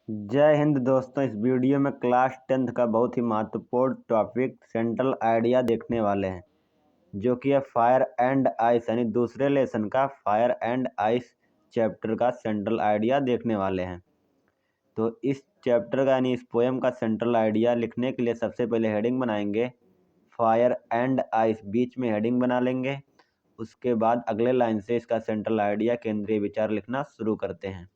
जय हिंद दोस्तों। इस वीडियो में क्लास 10th का बहुत ही महत्वपूर्ण टॉपिक सेंट्रल आइडिया देखने वाले हैं, जो कि है फायर एंड आइस, यानी दूसरे लेसन का फायर एंड आइस चैप्टर का सेंट्रल आइडिया देखने वाले हैं। तो इस चैप्टर का यानी इस पोएम का सेंट्रल आइडिया लिखने के लिए सबसे पहले हेडिंग बनाएंगे फायर एंड आइस, बीच में हेडिंग बना लेंगे। उसके बाद अगले लाइन से इसका सेंट्रल आइडिया केंद्रीय विचार लिखना शुरू करते हैं।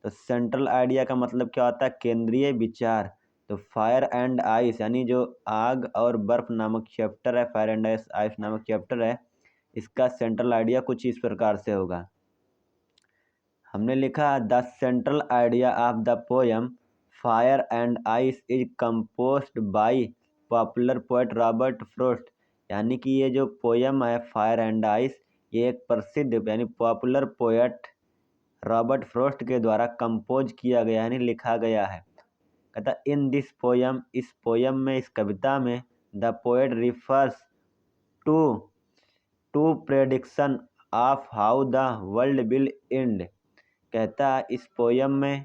तो सेंट्रल आइडिया का मतलब क्या होता है? केंद्रीय विचार। तो फायर एंड आइस यानी जो आग और बर्फ नामक चैप्टर है, फायर एंड आइस नामक चैप्टर है, इसका सेंट्रल आइडिया कुछ इस प्रकार से होगा। हमने लिखा the central idea of the poem fire and ice is composed bye popular poet Robert Frost. यानी कि ये जो पोएम है फायर एंड आइस, ये एक प्रसिद्ध यानी पॉपुलर पोएट रॉबर्ट फ्रॉस्ट के द्वारा कंपोज किया गया यानी लिखा गया है। कहता इन दिस पोयम, इस पोयम में, इस कविता में, the poet refers to to prediction of how the world will end. कहता है इस पोयम में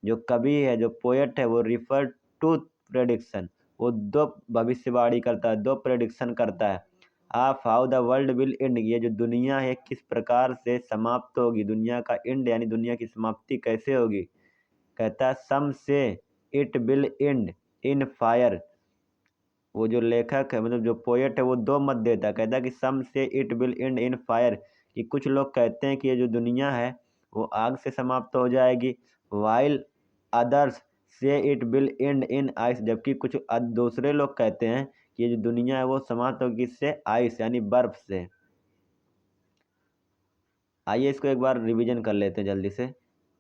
जो कवि है, जो पोएट है, वो रिफर टू प्रेडिक्शन, वो दो भविष्यवाणी करता है, दो प्रेडिक्शन करता है of how the world will and, ये जो दुनिया है किस प्रकार से समाप्त होगी, दुनिया का एंड यानी दुनिया की समाप्ति कैसे होगी। कहता है सम से it will and in fire. वो जो लेखक है, मतलब जो पोएट है, वो दो मत देता है। कहता है कि सम से it will and in fire, कि कुछ लोग कहते हैं कि ये जो दुनिया है वो आग से समाप्त हो जाएगी, वाइल अदर्स से it will and in ice, जबकि कुछ दूसरे लोग कहते हैं कि ये जो दुनिया है वो समाप्त होगी किससे? आइस यानी बर्फ से। आइए इसको एक बार रिवीजन कर लेते हैं जल्दी से।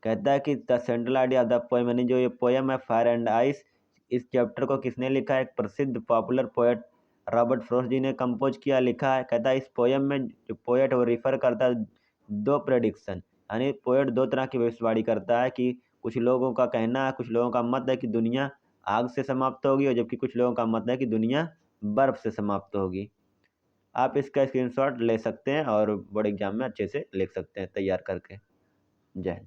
कहता है कि the central idea of the poem, यानी जो ये पोएम है फायर एंड आइस, इस चैप्टर को किसने लिखा है? एक प्रसिद्ध पॉपुलर पोएट रॉबर्ट फ्रॉस्ट जी ने कंपोज किया, लिखा है। कहता है इस पोएम में जो पोएट है वो रिफर करता है दो प्रेडिक्शन, यानी पोएट दो तरह की भविष्यवाणी करता है कि कुछ लोगों का कहना है, कुछ लोगों का मत है कि दुनिया आग से समाप्त होगी, और जबकि कुछ लोगों का मत है कि दुनिया बर्फ से समाप्त होगी। आप इसका स्क्रीनशॉट ले सकते हैं और बोर्ड एग्जाम में अच्छे से लिख सकते हैं तैयार करके। जय हिंद।